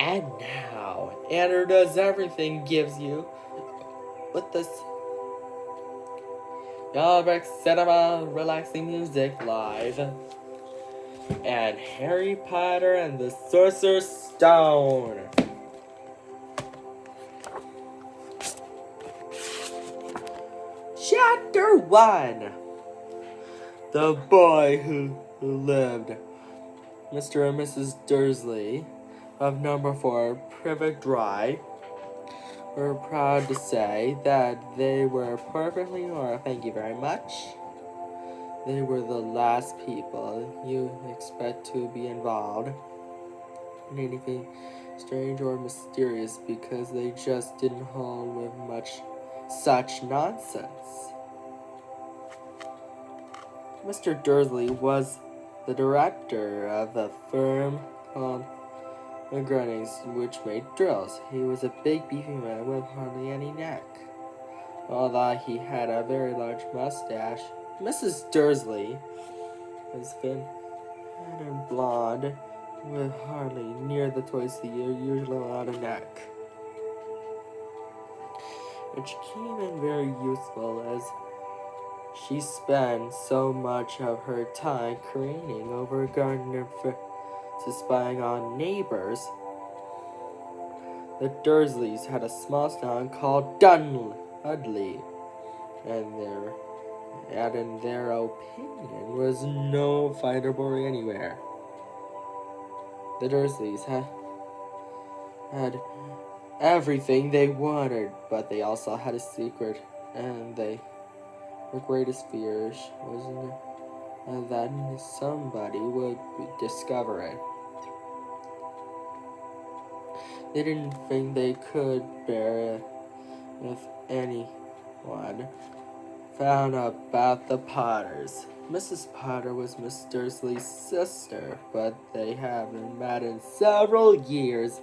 And now, Andrew Does Everything gives you with this Yellowbrick Cinema relaxing music live. And Harry Potter and the Sorcerer's Stone. Chapter 1. The Boy Who Lived. Mr. and Mrs. Dursley of number 4 Privet Drive were proud to say that they were perfectly normal. Thank you very much. They were the last people you expect to be involved in anything strange or mysterious because they just didn't hold with much such nonsense. Mr. Dursley was the director of the firm called McGrunnings, which made drills. He was a big, beefy man with hardly any neck. Although he had a very large mustache, Mrs. Dursley was thin and blonde, with hardly near the twice the usual amount of neck, which came in very useful as she spent so much of her time craning over a garden and spying on neighbors. The Dursleys had a small town called Dudley, and in their opinion was no fighter boy anywhere. The Dursleys had everything they wanted, but they also had a secret, and their greatest fears was that somebody would discover it. They didn't think they could bear it if anyone found out about the Potters. Mrs. Potter was Miss Dursley's sister, but they haven't met in several years.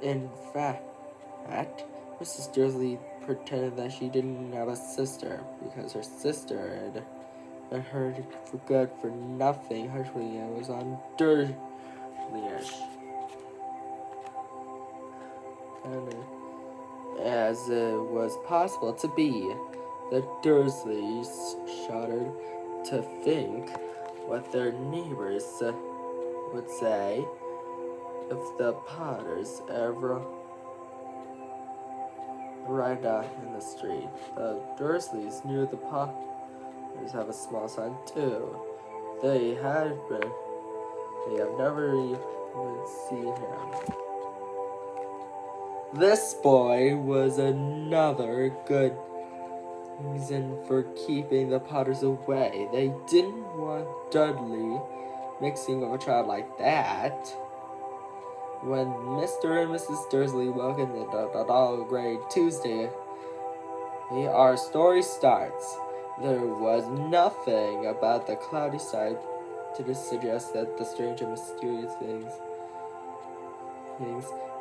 In fact, Mrs. Dursley pretended that she didn't have a sister because her sister had heard for good for nothing. Actually, it was on Dursleyish. And as it was possible to be, the Dursleys shuddered to think what their neighbors would say if the Potters ever arrived out in the street. The Dursleys knew the Potters have a small son too. They have never even seen him. This boy was another good reason for keeping the Potters away. They didn't want Dudley mixing with a child like that. When Mr. and Mrs. Dursley woke in the grade Tuesday, our story starts. There was nothing about the cloudy side to suggest that the strange and mysterious things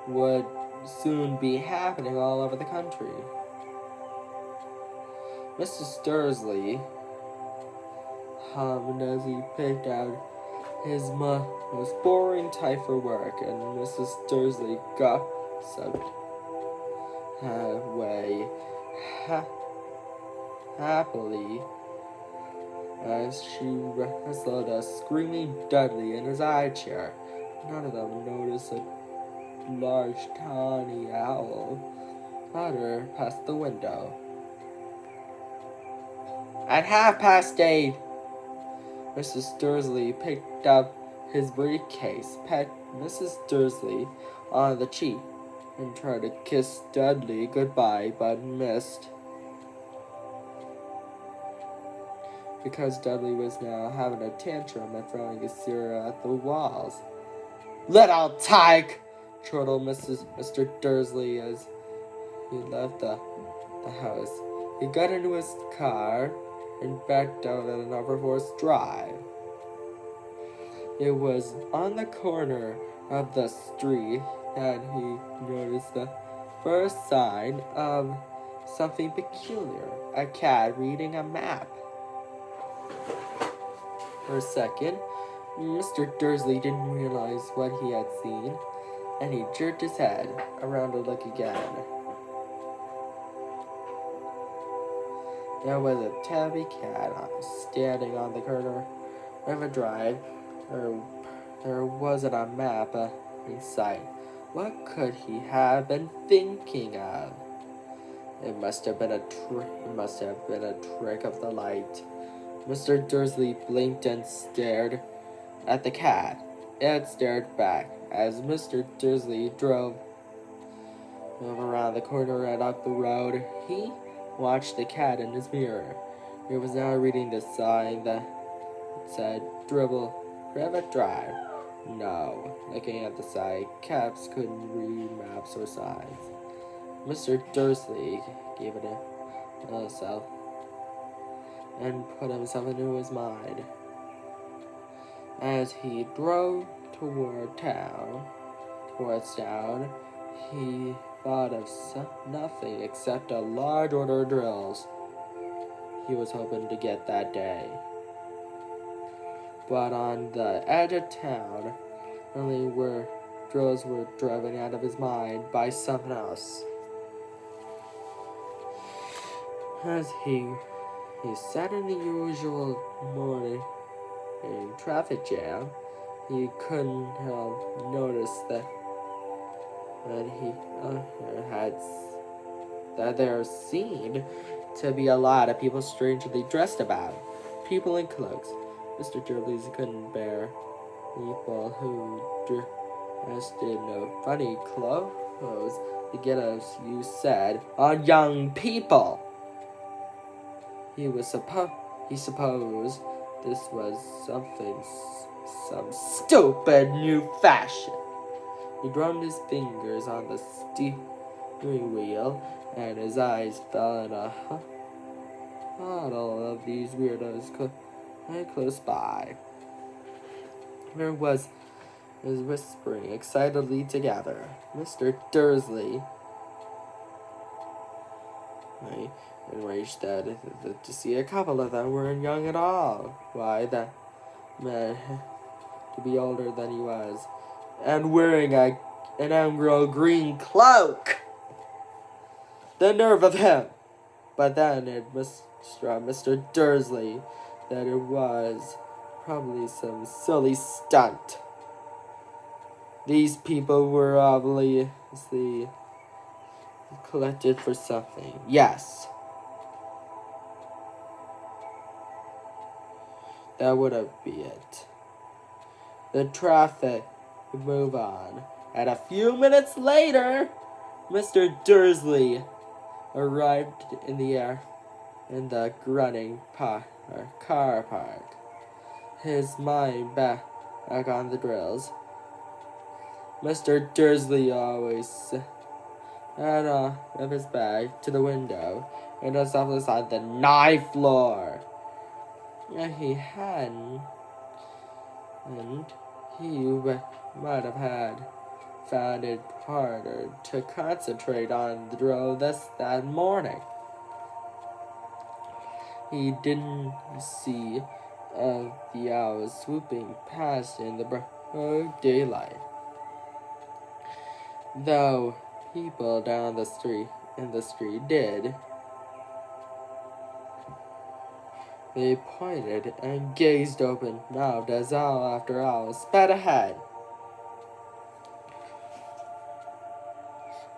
would soon be happening all over the country. Mr. Dursley hummed as he picked out his most boring type for work, and Mrs. Dursley gossiped away happily as she wrestled a screaming Dudley in his eye chair. None of them noticed a large tawny owl flutter past the window. At 8:30, Mrs. Dursley picked up his briefcase, pat Mrs. Dursley on the cheek, and tried to kiss Dudley goodbye, but missed. Because Dudley was now having a tantrum and throwing his cereal at the walls. "Little tyke!" chortled Mr. Dursley as he left the house. He got into his car and backed out at number 4's drive. It was on the corner of the street that he noticed the first sign of something peculiar, a cat reading a map. For a second, Mr. Dursley didn't realize what he had seen. and he jerked his head around to look again. There was a tabby cat standing on the corner of a drive. There wasn't a map in sight. What could he have been thinking of? It must have been a trick of the light. Mr. Dursley blinked and stared at the cat. It stared back as Mr. Dursley drove around the corner and up the road. He watched the cat in his mirror. He was now reading the sign that said "Dribble, Private Drive." No, looking at the sign, cats couldn't read maps or signs. Mr. Dursley gave it himself and put himself into his mind. As he drove towards town, he thought of nothing except a large order of drills he was hoping to get that day. But on the edge of town, drills were driven out of his mind by something else. As he sat in the usual morning traffic jam, he couldn't help notice that there seemed to be a lot of people strangely dressed about. People in cloaks. Mr. Dursley couldn't bear people who dressed in funny clothes to get, as you said, on young people. He supposed this was some stupid new fashion. He drummed his fingers on the steering wheel, and his eyes fell on a huddle of these weirdos close by. There was whispering excitedly together. Mr. Dursley, enraged to see a couple of them weren't young at all. Why, that man to be older than he was, and wearing an emerald green cloak. The nerve of him! But then it struck Mr. Dursley that it was probably some silly stunt. These people were obviously collected for something. Yes. That would be it. The traffic would move on. And a few minutes later, Mr. Dursley arrived in the grunting car park. His mind back on the drills. Mr. Dursley always had of his bag to the window and his office on the 9th floor. He hadn't, and he might have found it harder to concentrate on the drill that morning. He didn't see the hours swooping past in the broad daylight, though people down the street did. They pointed and gazed open-mouthed as owl after owl sped ahead.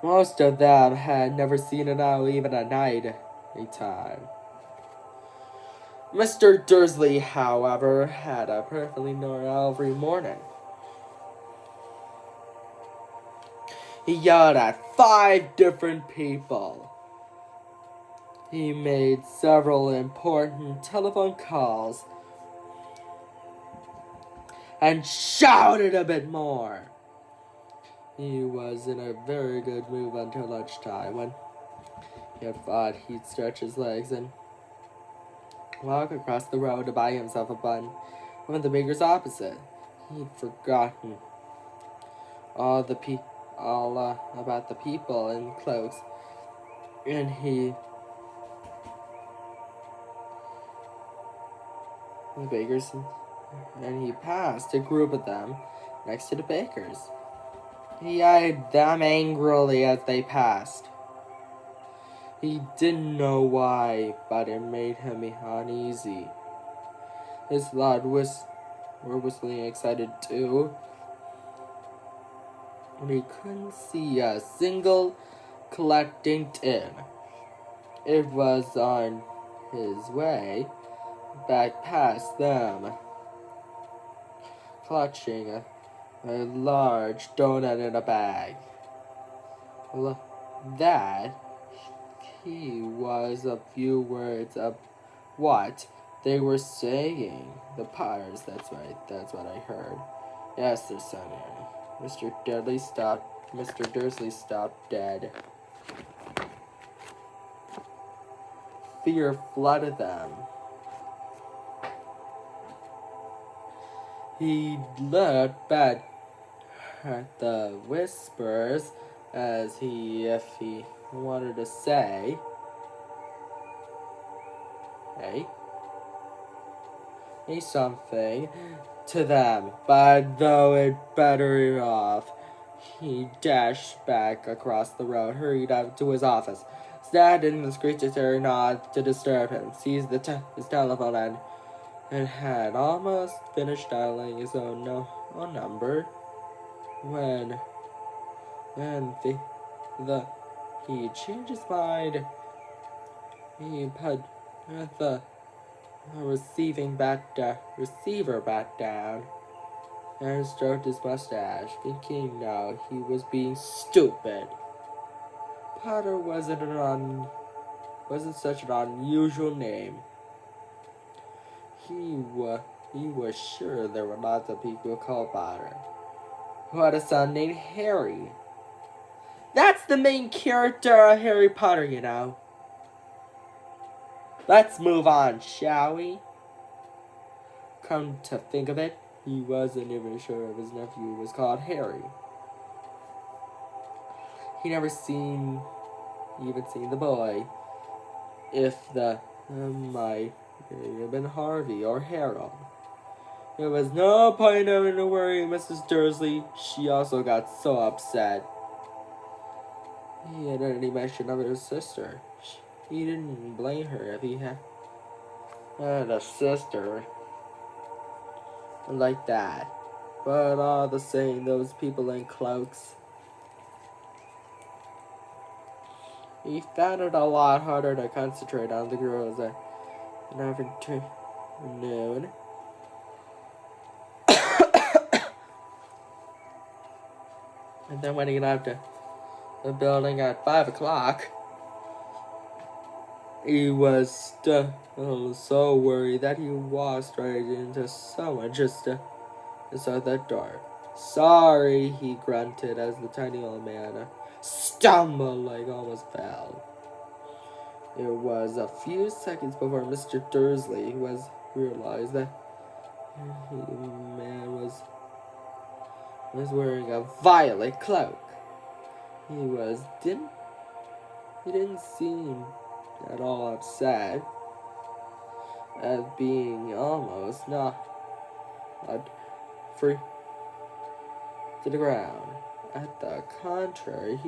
Most of them had never seen an owl even at night time. Mr. Dursley, however, had a perfectly normal owl every morning. He yelled at 5 different people. He made several important telephone calls and shouted a bit more. He was in a very good mood until lunchtime, when he had thought he'd stretch his legs and walk across the road to buy himself a bun from the baker's opposite. He'd forgotten all about the people in cloaks, and he passed a group of them next to the baker's. He eyed them angrily as they passed. He didn't know why, but it made him uneasy. His lad were whistling excited too, and he couldn't see a single collecting tin. It was on his way back past them, clutching a large donut in a bag. That he was a few words of what they were saying. The Potters, that's right, that's what I heard. Yes, their son Harry. Mr. Dursley stopped dead. Fear flooded them. He looked back at the whispers as if he wanted to say, hey, something to them, but though it battered off, he dashed back across the road, hurried up to his office, snapped in the secretary not to disturb him, seized his telephone and had almost finished dialing his own number when he changed his mind. He put the receiver back down and stroked his mustache, thinking now he was being stupid. Potter wasn't such an unusual name. He was sure there were lots of people called Potter who had a son named Harry. That's the main character of Harry Potter, you know. Let's move on, shall we? Come to think of it, he wasn't even sure if his nephew was called Harry. He never even seen the boy. If the might have been Harvey or Harold. There was no point in worrying Mrs. Dursley. She also got so upset. He had any mention of his sister. He didn't blame her if he had a sister like that. But all the same, those people in cloaks. He found it a lot harder to concentrate on the girls at an afternoon. And then when he got to the building at 5 o'clock, he was so worried that he walked right into someone just inside that door. Sorry, he grunted as the tiny old man stumbled like almost fell. It was a few seconds before Mr. Dursley realized that the man was wearing a violet cloak. He didn't seem at all upset at being almost knocked free to the ground. At the contrary,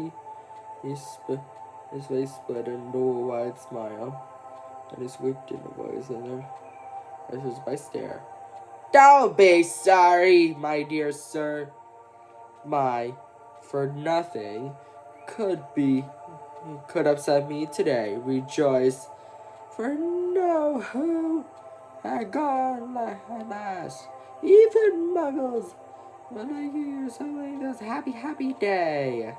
his face split into a wide smile, and he squeaked in a voice, and there was my stare. Don't be sorry, my dear sir. My for nothing could upset me today. Rejoice, for know who had gone at last. Even muggles when I hear something this happy day.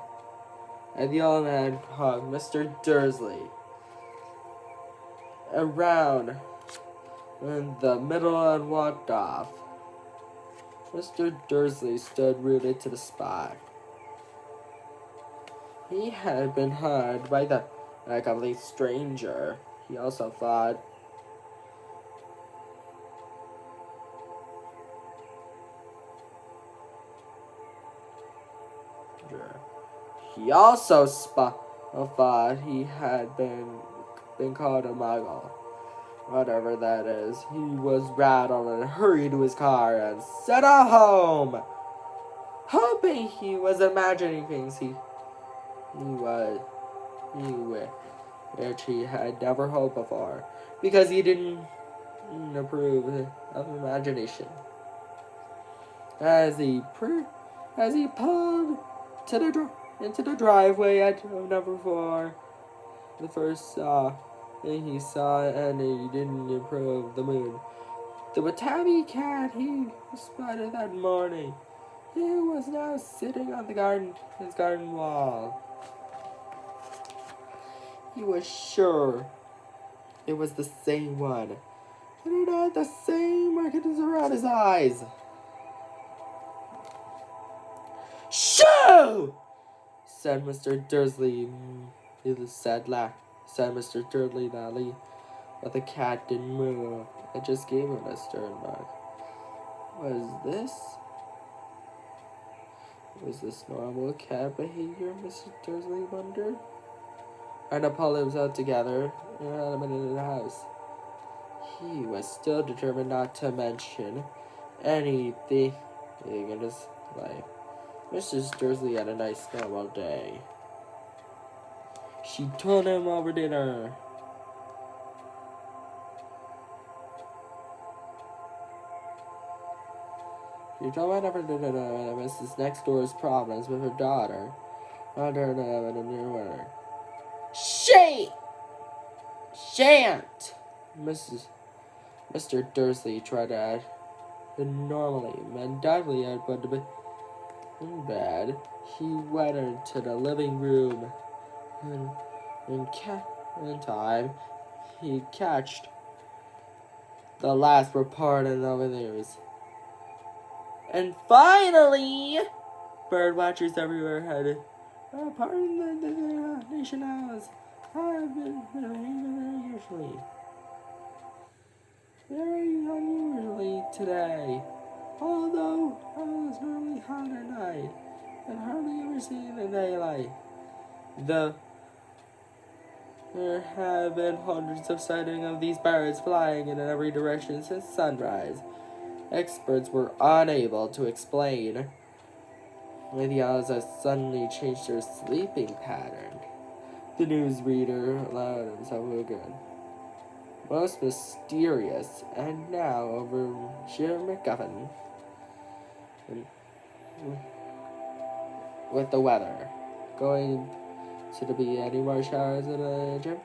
And the old man hugged Mr. Dursley around in the middle and walked off. Mr. Dursley stood rooted to the spot. He had been hugged by the complete stranger. He also thought. He also thought he had been called a muggle. Whatever that is. He was rattled and hurried to his car and set off home. hoping he was imagining things which he had never hoped before, because he didn't approve of imagination. As he pulled into the driveway at number 4, the first thing he saw, and he didn't approve the moon. The tabby cat he spotted that morning. He was now sitting on his garden wall. He was sure it was the same one, and it had the same markings around his eyes. "Shoo!" said Mr. Dursley. Said Mr. Dursley loudly, but the cat didn't move. It just gave him a stern look. Was this normal cat behavior, Mr. Dursley wondered? And pulled himself together and had him in the house. He was still determined not to mention anything in his life. Mrs. Dursley had a nice normal day. She told him over dinner. She told him Mrs. Next Door's problems with her daughter. Under the new order. Shan't! Mr. Dursley tried to add normally, and Dudley had put to bed. In bed, he went into the living room, and in time, he catched the last report in the news. And finally, bird watchers everywhere had pardon the nation has been behaving very unusually today. Although it was really hot at night and hardly ever seen in daylight, there have been hundreds of sightings of these birds flying in every direction since sunrise. Experts were unable to explain why the owls had suddenly changed their sleeping pattern. The newsreader allowed himself again. Most mysterious, and now over Jim McGuffin. With the weather. Going to be any more showers in the gym?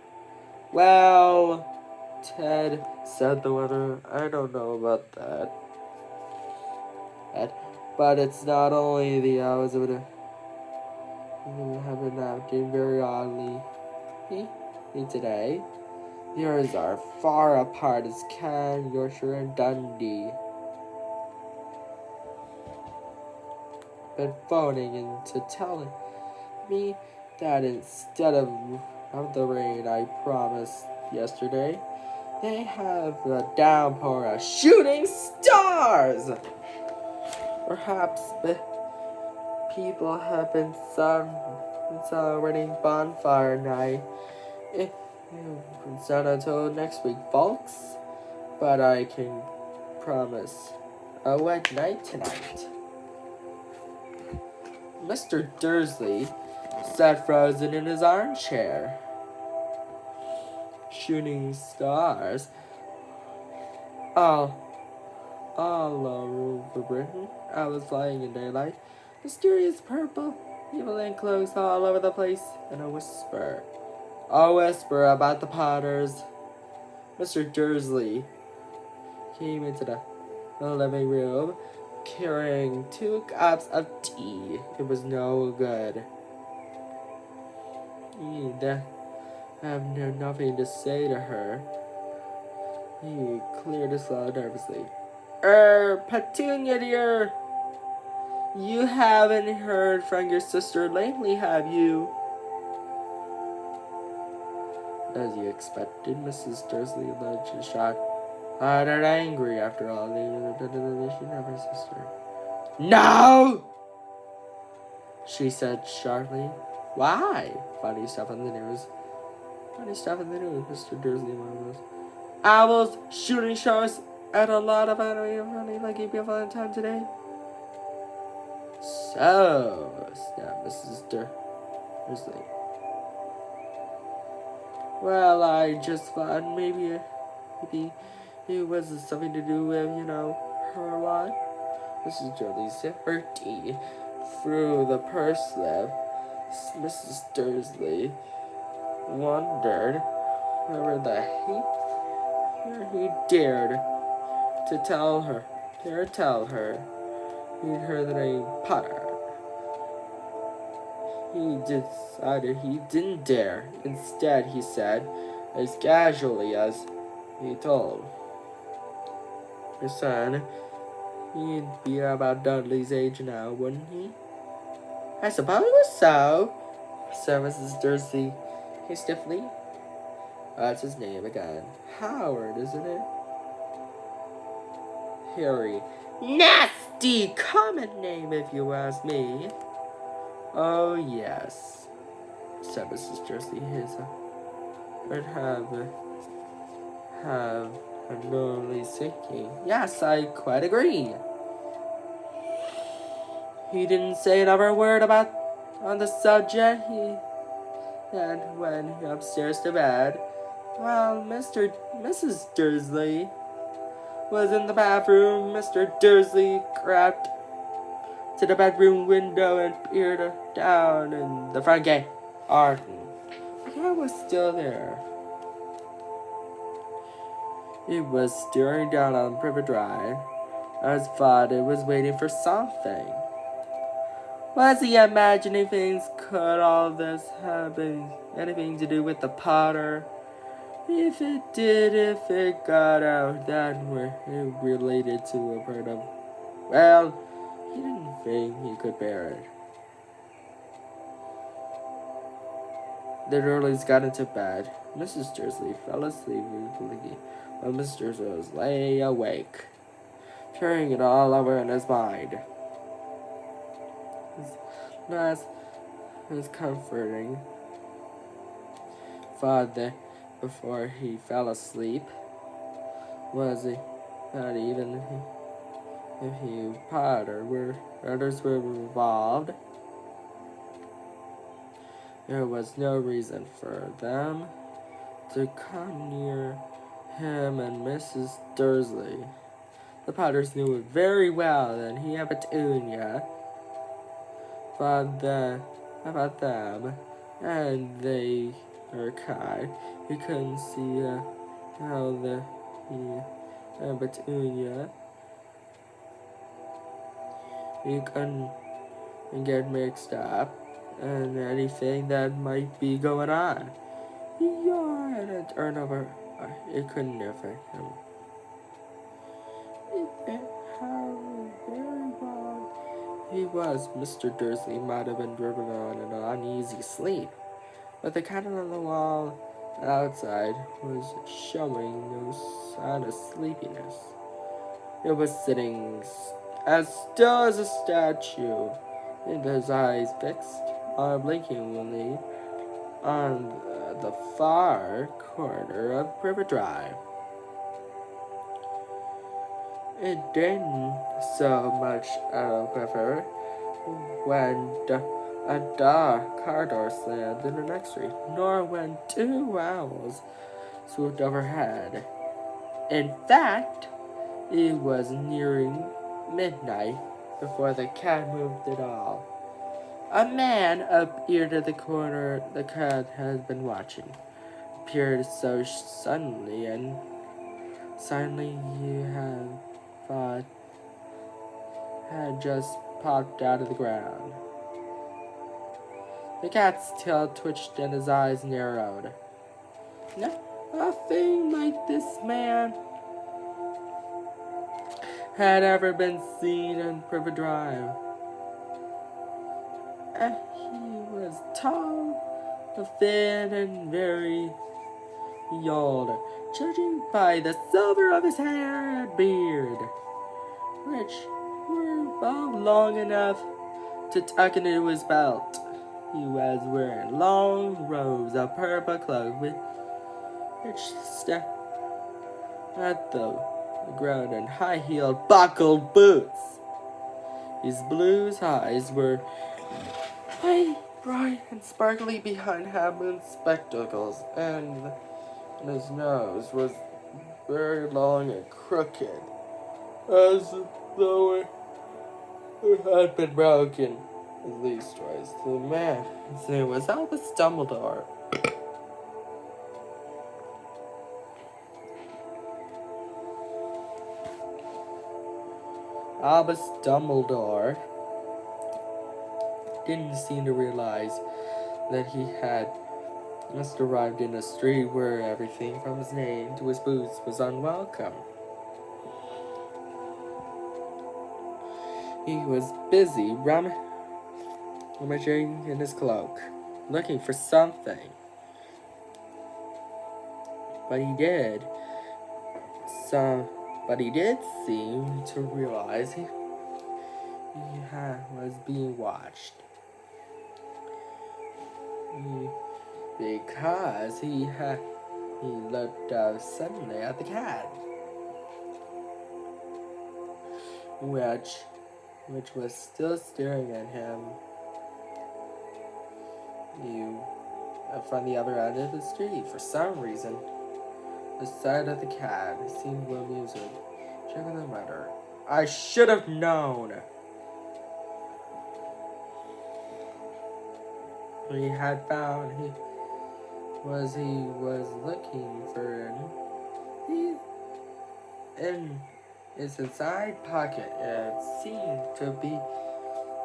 Well, Ted said the weather. I don't know about that. But it's not only the hours of it have been acting very oddly today. The hours are far apart as Can, Yorkshire, and Dundee. Been phoning in to telling me that instead of the rain I promised yesterday, they have a downpour of shooting stars. Perhaps people have been celebrating bonfire night. It's not until next week, folks. But I can promise a wet night tonight. Mr. Dursley sat frozen in his armchair. Shooting stars all over Britain. I was flying in daylight. Mysterious purple, evil and cloaks all over the place, and a whisper about the Potters. Mr. Dursley came into the living room carrying 2 cups of tea. It was no good. He'd have nothing to say to her. He cleared his throat nervously. Petunia, dear, you haven't heard from your sister lately, have you? As you expected, Mrs. Dursley looked shocked, hot and angry after all the admission of her sister. No! She said sharply. Why? Funny stuff in the news, Mr. Dursley murmured. Owls, shooting stars, and a lot of anime running like a beautiful time today. So, snapped Mrs. Dursley. Well, I just thought maybe it was something to do with, her life. Mrs. Dursley sipped her tea through the purse slip. Mrs. Dursley wondered whether he dared to tell her he'd heard the name Potter. He decided he didn't dare. Instead, he said, as casually as he told her son, he'd be about Dudley's age now, wouldn't he? I suppose so, said Mrs. Dursley hastily. That's his name again. Howard, isn't it? Harry. Nasty common name, if you ask me. Oh, yes, said Mrs. Dursley. I'd have a normally sinking. Yes, I quite agree. He didn't say another word on the subject. Then went upstairs to bed. While Mrs. Dursley was in the bathroom, Mr. Dursley crept to the bedroom window and peered down in the front garden. The cat was still there. It was staring down on Privet Drive. I thought it was waiting for something. Was he imagining things? Could all this have anything to do with the Potter? If it got out that it related to a part of... Well, he didn't think he could bear it. The Durleys got into bed. Mrs. Dursley fell asleep weakly, while Mr. Dursley lay awake, carrying it all over in his mind. His comforting thought before he fell asleep was that even if he Potter others were involved, there was no reason for them to come near him and Mrs. Dursley. The Potters knew it very well, and he and Petunia thought about them, and they were kind. He couldn't see how he and Petunia he couldn't get mixed up and anything that might be going on. He yawned and turned over. It couldn't affect him. How very wrong he was. Mr. Dursley might have been driven on an uneasy sleep, but the cat on the wall outside was showing no sign of sleepiness. It was sitting as still as a statue, with his eyes fixed unblinkingly on the far corner of Privet Drive. It didn't so much however when a car door slammed in the next street, nor when 2 owls swooped overhead. In fact, it was nearing midnight before the cat moved at all. A man appeared at the corner the cat had been watching. Appeared so suddenly you had thought had just popped out of the ground. The cat's tail twitched and his eyes narrowed. Nothing like this man had ever been seen in Privet Drive. He was tall, thin, and very old, judging by the silver of his hair and beard, which were both long enough to tuck into his belt. He was wearing long robes of purple cloak which stuck at the ground and high-heeled buckled boots. His blue eyes were bright and sparkly behind half-moon spectacles, and his nose was very long and crooked, as though it had been broken at least twice. The man, his name was Albus Dumbledore. Albus Dumbledore didn't seem to realize that he had just arrived in a street where everything from his name to his boots was unwelcome. He was busy rummaging in his cloak, looking for something. But he did seem to realize he was being watched. Because he looked up suddenly at the cat, which was still staring at him from the other end of the street. For some reason, the sight of the cat seemed to amuse him. Checking the matter. I should have known. He had found he was looking for in his inside pocket. It seemed to be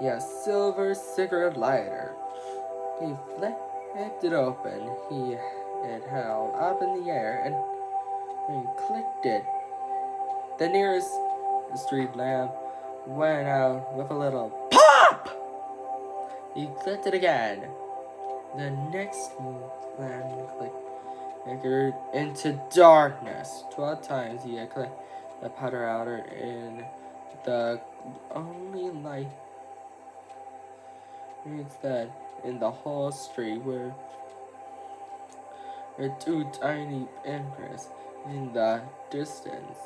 a silver cigarette lighter. He flicked it open. It held up in the air and clicked it. The nearest street lamp went out with a little pop. He clicked it again. The next lamp flickered into darkness. 12 times he had clicked the powder outer in the only light that in the whole street were two tiny pinpricks in the distance,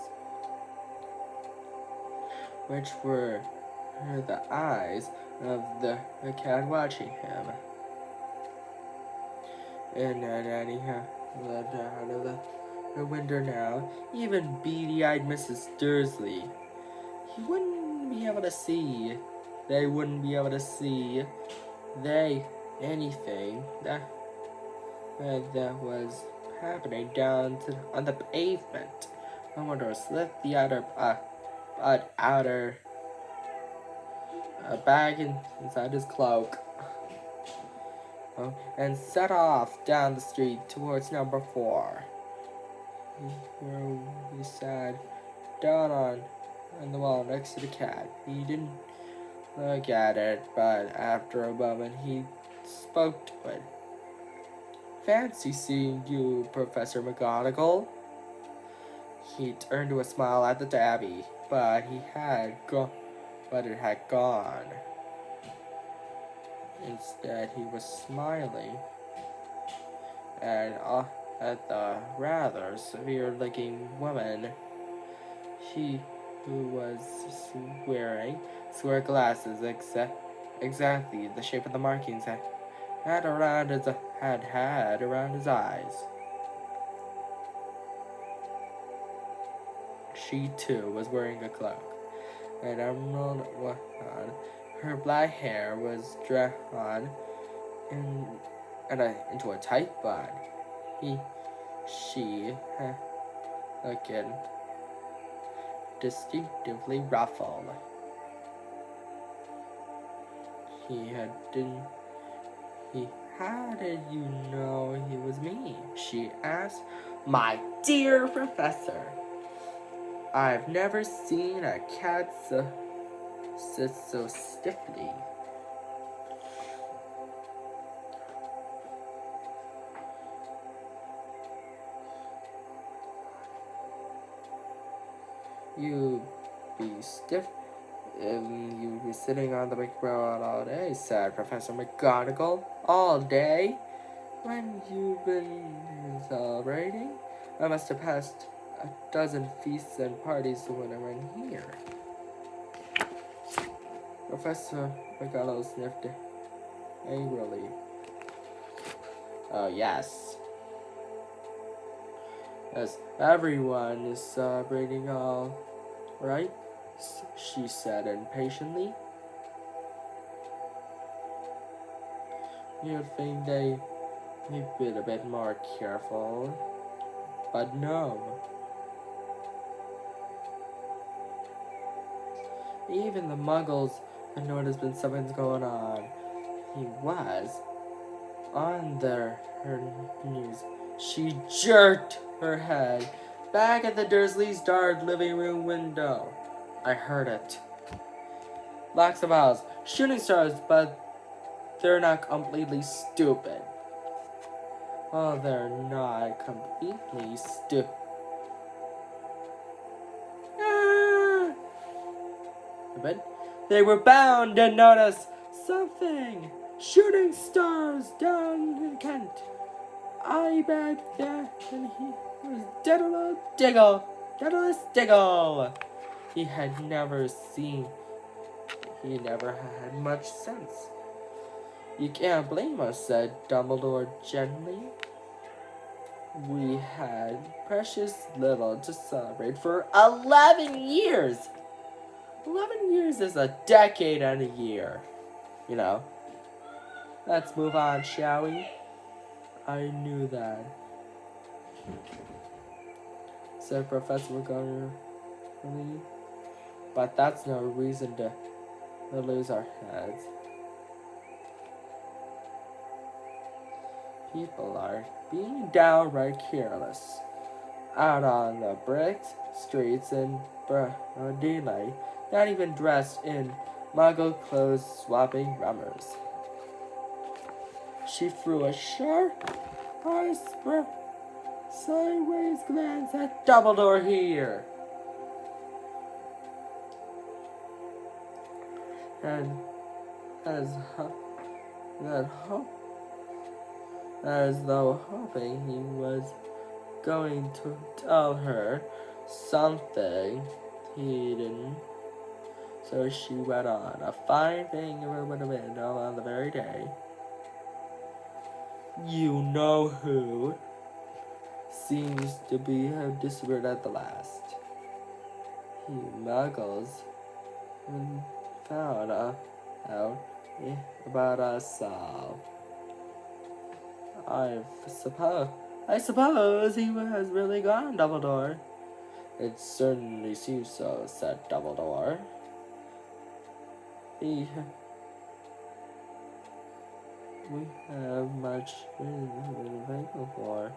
which were the eyes of the cat watching him. And then he let out of the window now. Even beady-eyed Mrs. Dursley, he wouldn't be able to see. They wouldn't be able to see anything that was happening down on the pavement. Dumbledore slipped the outer bag inside his cloak and set off down the street towards number 4, where he sat down on the wall next to the cat. He didn't look at it, but after a moment he spoke to it. Fancy seeing you, Professor McGonagall. He turned to a smile at the tabby, but it had gone. Instead, he was smiling at the rather severe-looking woman. She who was wearing square glasses exactly the shape of the markings had had around his eyes. She too was wearing a cloak, and emerald one. Her black hair was drawn into a tight bun. She looking distinctively ruffled. How did you know he was me? She asked. My dear Professor, I've never seen a cat sit so stiffly. You be stiff and you be sitting on the big road all day, said Professor McGonagall. All day? When you've been celebrating? I must have passed a dozen feasts and parties when I went here. Professor McGonagall sniffed angrily. Oh, yes. As everyone is celebrating, all right? She said impatiently. You'd think they'd be a bit more careful, but no. Even the muggles had noticed when something's going on. He was on her knees. She jerked her head back at the Dursleys' dark living room window. I heard it. Lots of owls, shooting stars, but they're not completely stupid. Well, they're not completely stupid. They were bound to notice something. Shooting stars down in Kent. I bet that and he was Daedalus Diggle. He never had much sense. You can't blame us, said Dumbledore gently. We had precious little to celebrate for 11 years. 11 years is a decade and a year. You know. Let's move on, shall we? I knew that, said Professor McGonagall. But that's no reason to lose our heads. People are being downright careless out on the bricks, streets, in daylight, not even dressed in muggle clothes, swapping rummers. She threw a sharp, sideways glance at Dumbledore here. And as though hoping he was going to tell her something he didn't. So she went on. A fine thing would have been on the very day. You know who seems to have disappeared at the last. You muggles found out about us all. I suppose he has really gone, Dumbledore. It certainly seems so, said Dumbledore. We have much to be thankful for.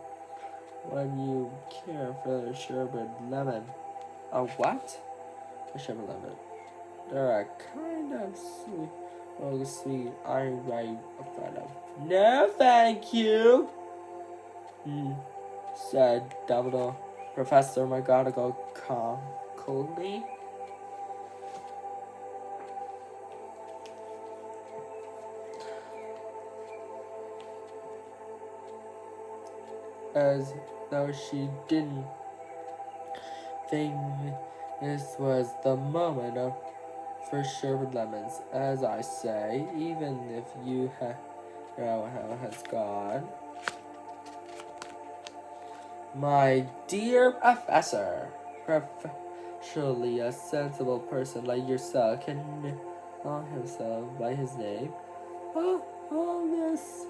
When you care for the sherbet lemon. A what? A sherbet lemon. They're a kind of sweet. Oh, sweet. I'm right in front of. No, thank you, said Dumbledore. Professor McGonagall coldly. As though she didn't think this was the moment for sherbet lemons. As I say, even if you know how it has gone. My dear Professor, surely a sensible person like yourself can call himself by his name. All this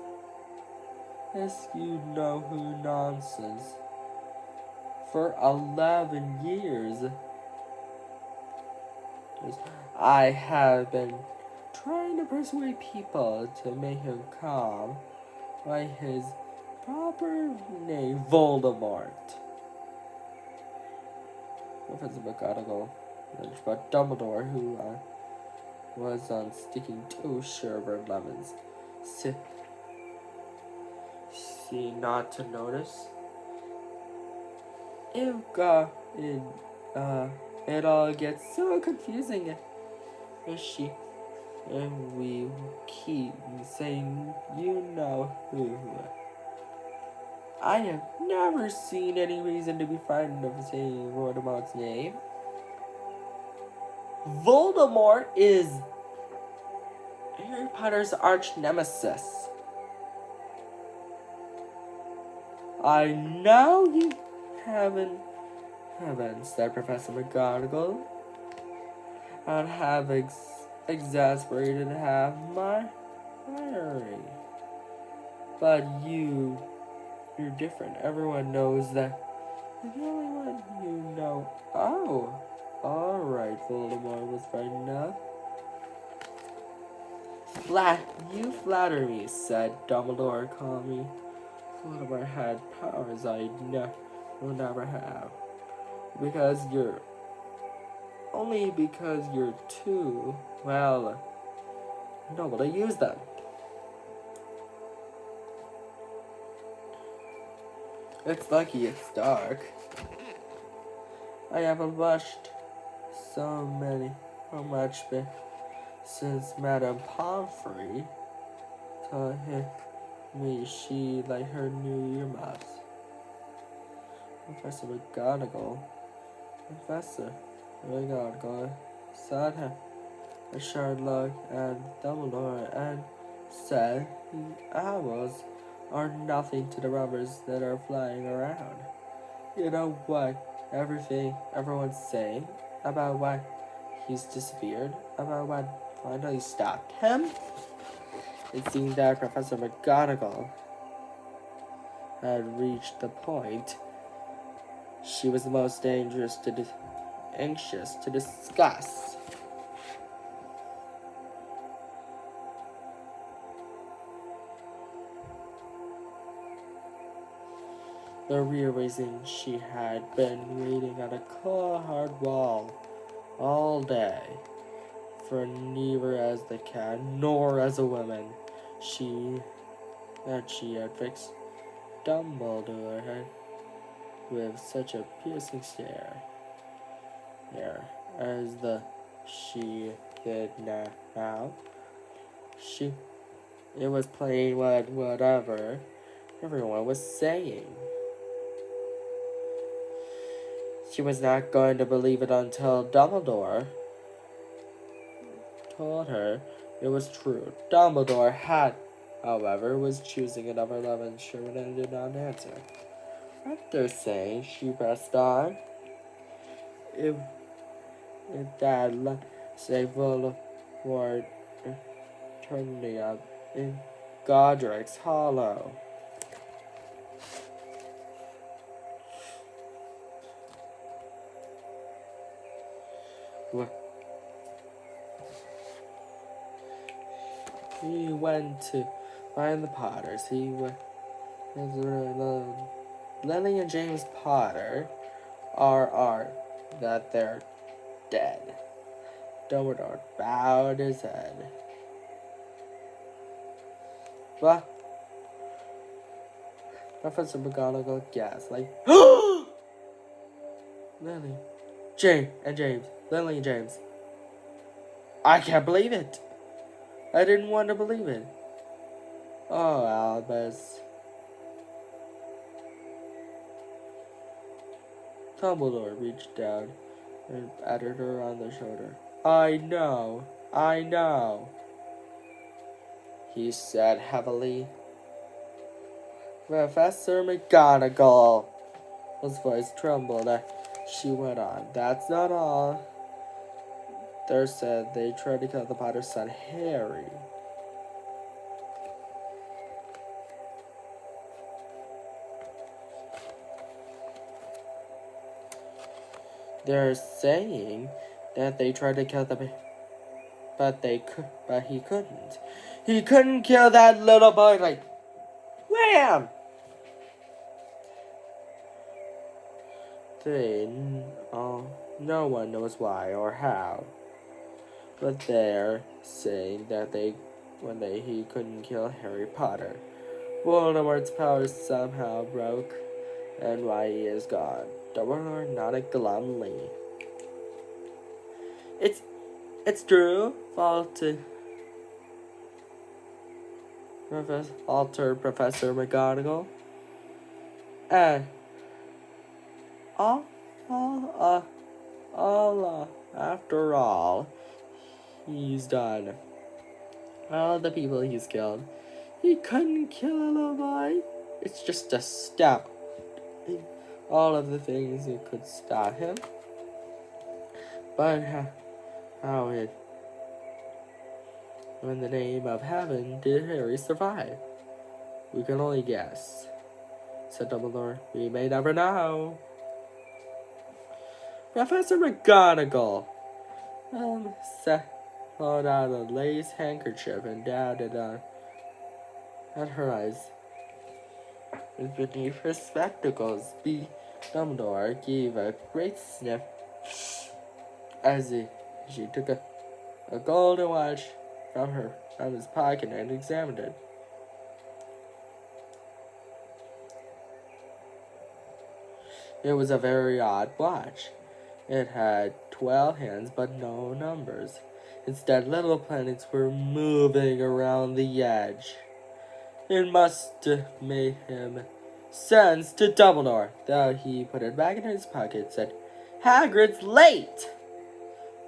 you know who nonsense. For 11 years, I have been trying to persuade people to make him calm by his proper name, Voldemort. Professor McGonagall, but Dumbledore, who was on sticking 2 sherbet lemons, see not to notice. It all gets so confusing. And we keep saying, you know who. I have never seen any reason to be frightened of saying Voldemort's name. Voldemort is Harry Potter's arch nemesis. I know you haven't, said Professor McGonagall. I'd have exasperated half my Harry. But you're different. Everyone knows that. You're the only one you know. Oh, alright, Voldemort was right enough. You flatter me, said Dumbledore calmly. Voldemort had powers I will never have. Only because you're too, well, noble to use them. It's lucky it's dark. I haven't blushed so much since Madame Pomfrey taught me she like her new earmuffs. Professor McGonagall said a sharp look at Dumbledore and said owls are nothing to the rubbers that are flying around. You know what everyone's saying about why he's disappeared, about what finally stopped him? It seemed that Professor McGonagall had reached the point she was the most anxious to discuss. The real reason she had been waiting on a cold, hard wall all day, for neither as the cat nor as a woman, she had fixed Dumbledore with such a piercing stare, as she did now. It was plain whatever everyone was saying. She was not going to believe it until Dumbledore told her it was true. Dumbledore however, was choosing another love instrument and did not answer. What they're saying, she pressed on. If that say Voldemort turned me up in Godric's Hollow. He went to find the Potters. Lily and James Potter are that they're dead. Dumbledore bowed his head. But Professor McGonagall gasped like, Lily, Lily and James. I can't believe it. I didn't want to believe it. Oh, Albus. Dumbledore reached down and patted her on the shoulder. I know, he said heavily. Professor McGonagall. His voice trembled as she went on. That's not all. They said they tried to kill the Potter's son, Harry. They're saying that they tried to kill the but he couldn't. He couldn't kill that little boy. Like, wham! No one knows why or how, but they're saying that he couldn't kill Harry Potter. Voldemort's powers somehow broke, and why he is gone. Dumbledore nodded glumly. It's true, faltered Professor McGonagall. And after all, he's done. All the people he's killed. He couldn't kill a little boy. It's just astounding. All of the things that could stop him. But how in the name of heaven did Harry survive? We can only guess, said Dumbledore. We may never know. Professor McGonagall pulled out a lace handkerchief and dabbed it at her eyes. Beneath her spectacles, Dumbledore gave a great sniff as she took a golden watch from his pocket and examined it. It was a very odd watch. It had 12 hands but no numbers. Instead, little planets were moving around the edge. It must have made him sense to Dumbledore, though he put it back in his pocket and said, Hagrid's late!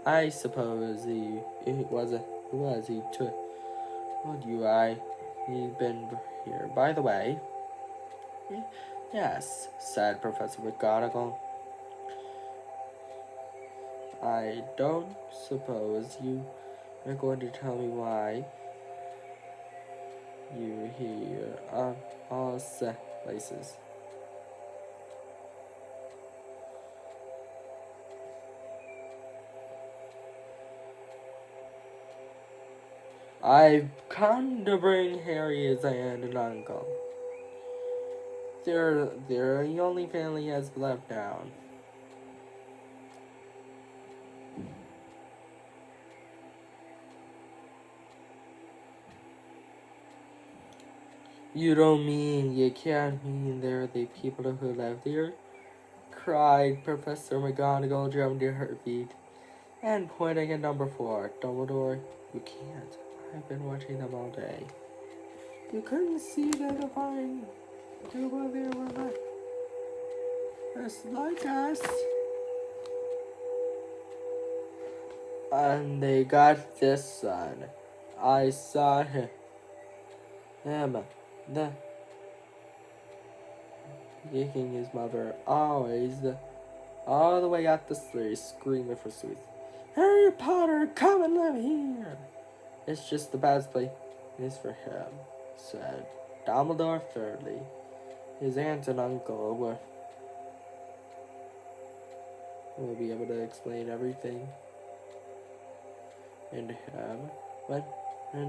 I suppose he told you he'd been here. By the way, yes, said Professor McGonagall. I don't suppose you are going to tell me why you're here on all places. I've come to bring Harry his aunt and uncle. They're the only family he has left down. You can't mean they're the people who live here? Cried Professor McGonagall, jumping to her feet and pointing at number 4. Dumbledore, you can't. I've been watching them all day. You couldn't see the divine people there were not just like us. And they got this son. I saw him. Kicking his mother all the way up the stairs, screaming for sweet. Harry Potter, come and live here. It's just the best place for him, said Dumbledore thirdly. His aunt and uncle will be able to explain everything and him when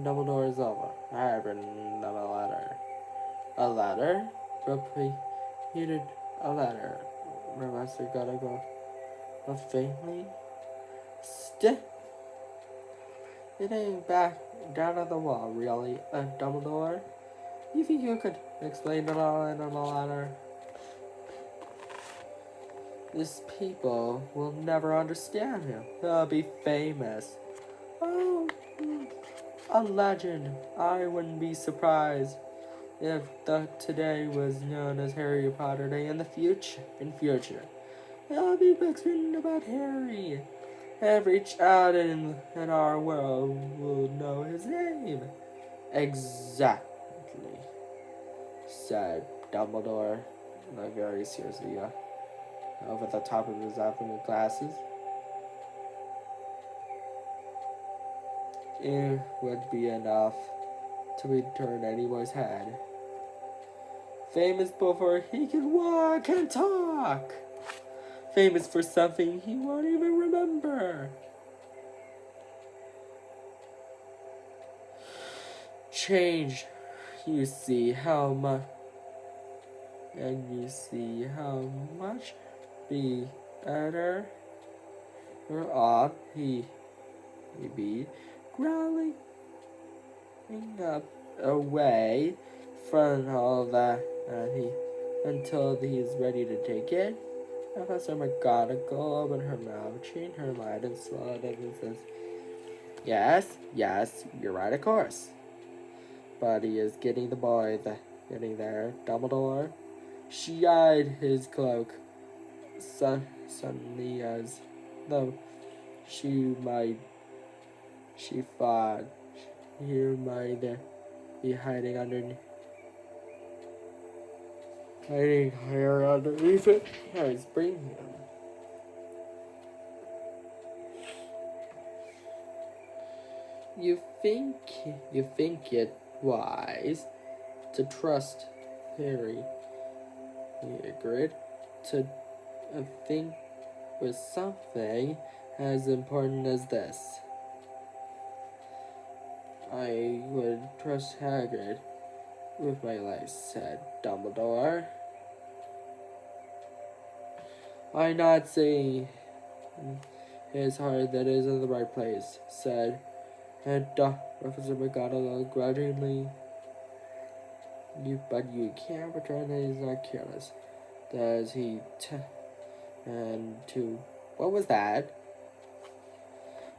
Dumbledore is over. I've written them a letter. A letter? Repeated a letter. Professor McGonagall faintly. Sitting back down on the wall, really, Dumbledore? You think you could explain it all in a letter? These people will never understand him. He'll be famous. Oh, a legend. I wouldn't be surprised if today was known as Harry Potter Day in future. There'll be books written about Harry. Every child in our world will know his name. Exactly, said Dumbledore, very seriously, over the top of his optical glasses. It would be enough to turn anyone's head. Famous before he could walk and talk. Famous for something he won't even remember. Change, you see how much better off he be growling up away from all that until he's ready to take it. Professor McGonagall opened her mouth, changed her mind, and swallowed it and says, Yes, you're right, of course. But he is getting there. Dumbledore. She eyed his cloak suddenly as though she thought You might be hiding here underneath it. Harry's bring him. You think it wise to trust Harry? He agreed to think with something as important as this. I would trust Hagrid with my life, said Dumbledore. I'm not saying his heart that is in the right place, said Professor McGonagall grudgingly. But you can't pretend that he's not careless. Does he? And to what was that?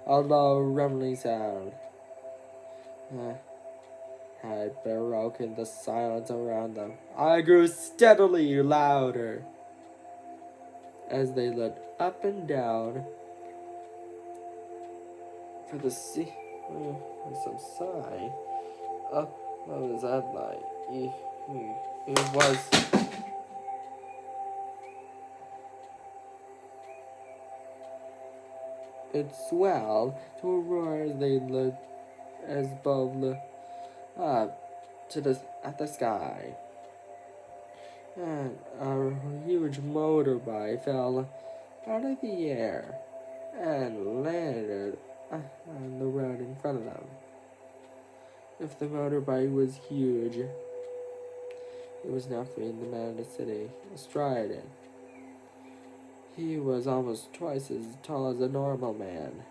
A low rumbling sound had broken the silence around them. I grew steadily louder as they looked up and down for the sea. Some sign. What was that like? It was. It swelled to a roar as they looked, as both looked up at the sky. And a huge motorbike fell out of the air and landed on the road in front of them. If the motorbike was huge, it was nothing the man in the city astride it. He was almost twice as tall as a normal man,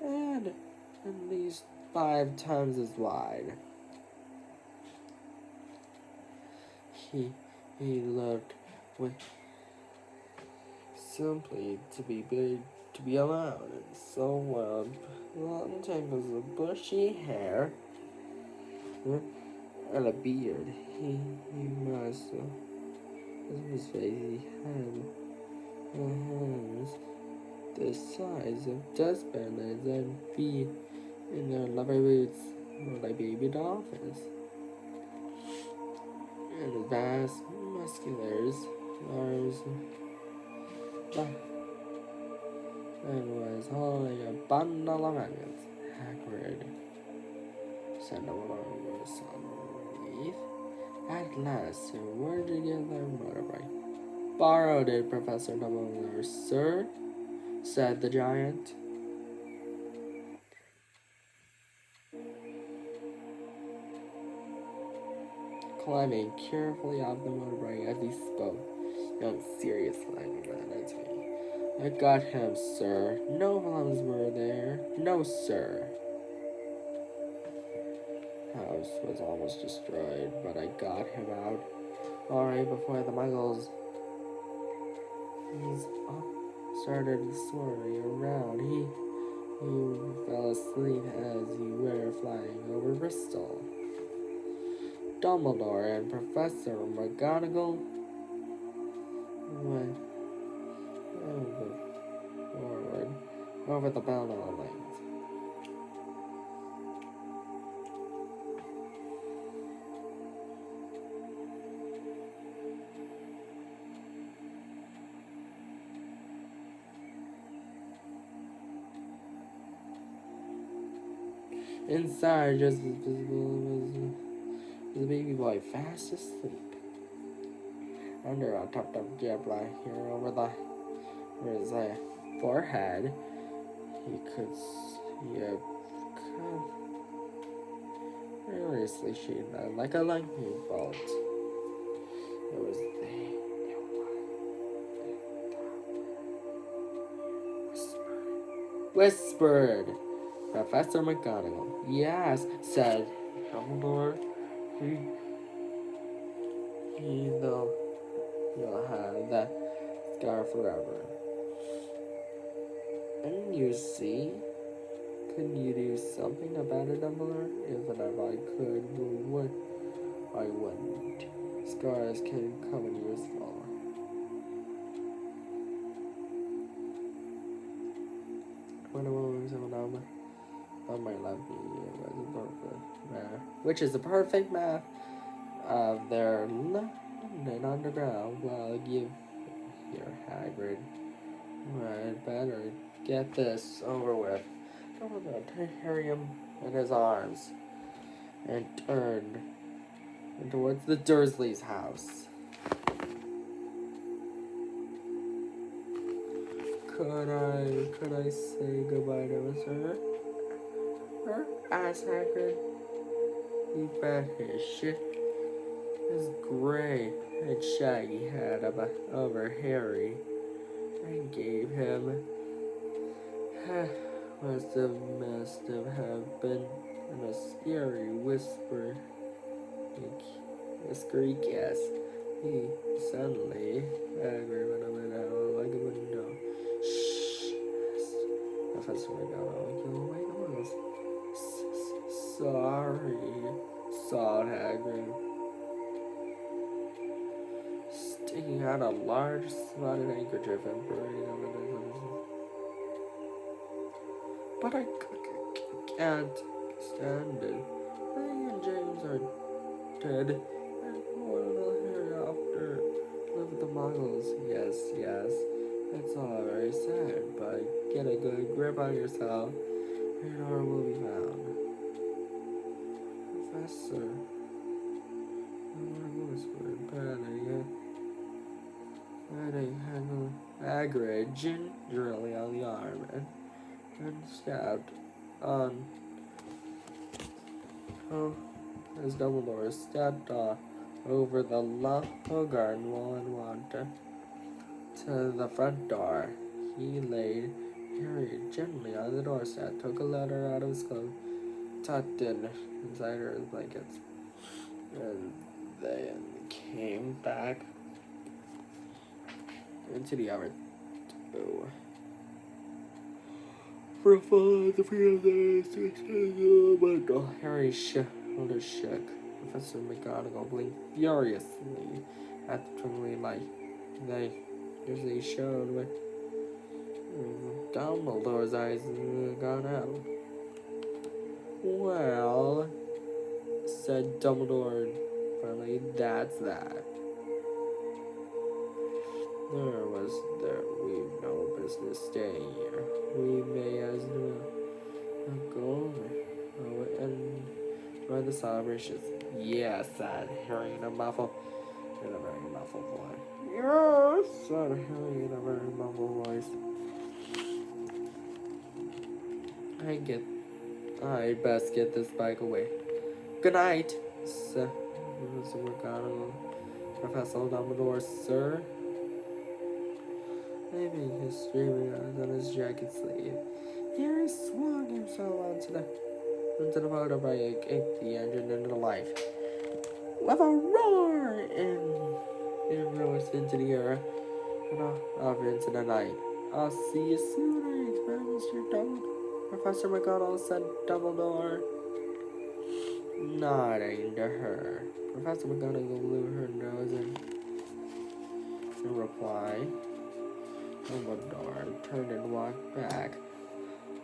and at least 5 times as wide. He looked simply to be big, to be allowed, and so long tangles of bushy hair and a beard. He must his face. He had hands the size of dustbins and feet in their leather boots were like baby dolphins. And vast, muscular arms, and was holding a bundle of onions. Hagrid said along some relief. At last, they were to get their motorbike. Borrowed it, Professor Dumbledore, sir, said the giant. Climbing carefully off the motorbike as he spoke. Young, seriously, that's me. I got him, sir. No problems were there. No, sir. House was almost destroyed, but I got him out alright before the muggles started swarming around. He fell asleep as he were flying over Bristol. Dumbledore and Professor McGonagall went forward over the Belmont lanes. Inside, just as visible was the baby boy fast asleep. Under a tucked-up jabla here over his forehead, he could see a curiously shaped like a lightning bolt. It was whispered Professor McGonagall. Yes, said Dumbledore. You'll have that scar forever. And you see, couldn't you do something about it, Dumbledore? Even if I could, I wouldn't. Scars can come in useful. When a woman was on my left knee was a perfect math, which is a perfect math of their London Underground. Well, give here, Hagrid. Right, better get this over with. Dumbledore took Harry in his arms and turned towards the Dursleys' house. Could I say goodbye to Mr. asked Hagrid. He pat his gray and shaggy head over Harry and gave him must have been in a scary whispery kiss. He suddenly Hagrid went over like a window. Shh, Professor McGonagall, you'll wake the mouse. Sorry, sobbed Hagrid, sticking out a large spotted handkerchief and burning over the But I can't stand it. Harry and James are dead, and what will Harry after live with the Muggles? Yes, it's all very sad, but get a good grip on yourself, and our will be found. Professor, patting Hagrid gingerly on the arm and stabbed on as Dumbledore stepped off over the garden wall and walked to the front door. He laid Harry gently on the doorstep, took a letter out of his coat, tucked in inside her blankets, and then came back into the hour two. For the few days to Harry shoulders shook. Professor McGonagall blinked furiously at the twinkling light. They showed with Dumbledore's eyes gone out. Well, said Dumbledore finally, that's that. We've no business staying here. We may as well go over and run the celebrations. Yes, said Harry in a very muffled voice. Yes, said Harry in a very muffled voice. I best get this bike away. Good night, said McGonagall. Professor Dumbledore, sir. Leaving his streaming eyes on his jacket sleeve, Harry swung himself onto the motorbike and kicked the engine into life. With a roar, it rose into the air and off into the night. I'll see you soon, I expect, Mr. Dumbledore. Professor McGonagall said Dumbledore, nodding to her. Professor McGonagall blew her nose in reply. Dumbledore turned and walked back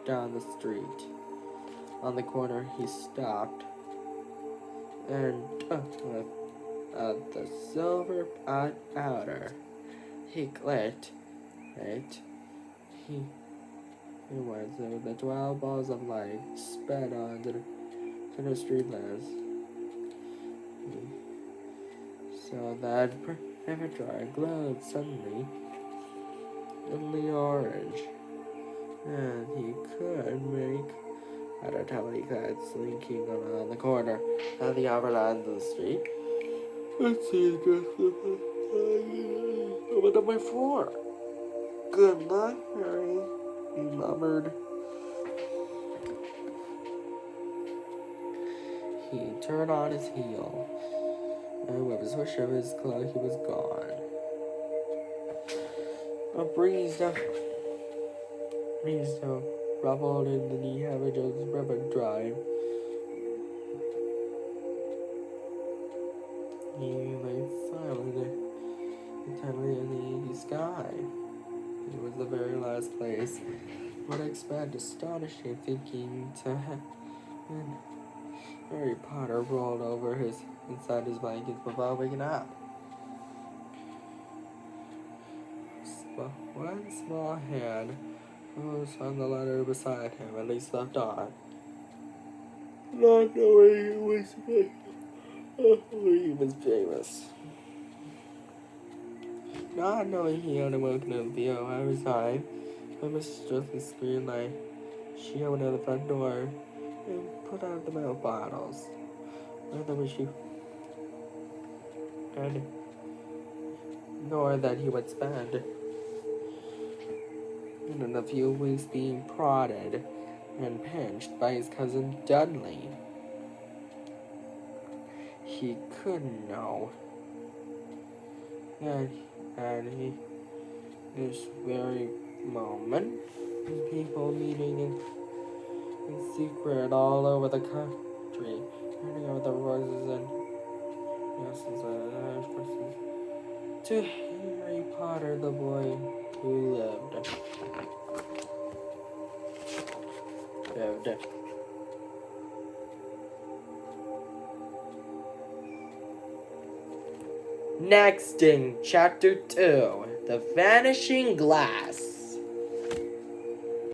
down the street. On the corner, he stopped, and at the silver pot powder, he clicked it. He went with the 12 balls of light sped on to the street lamps. So that Avatar glowed suddenly in the orange, and he could make out a tiny cat slinking around the corner at the other end of the street. Let's see, over to my floor. Good luck, Harry, he murmured. He turned on his heel, and with a swish of his cloak, he was gone. A breeze ruffled in the knee habit of his river drive. He lay silent intently in the inky sky. It was the very last place would expect astonishing thinking to have. And Harry Potter rolled over inside his blankets without waking up. One small hand was on the letter beside him, at least left on. Not knowing he was famous. Not knowing he had awoken in the every time, when Mrs. Dursley screamed like she opened the front door and put out the milk bottles. Neither she and nor that he would spend in a few weeks being prodded and pinched by his cousin Dudley. He couldn't know that at this very moment, people meeting in secret all over the country, turning over the roses and to Harry Potter, the boy who lived. Next in Chapter 2, The Vanishing Glass.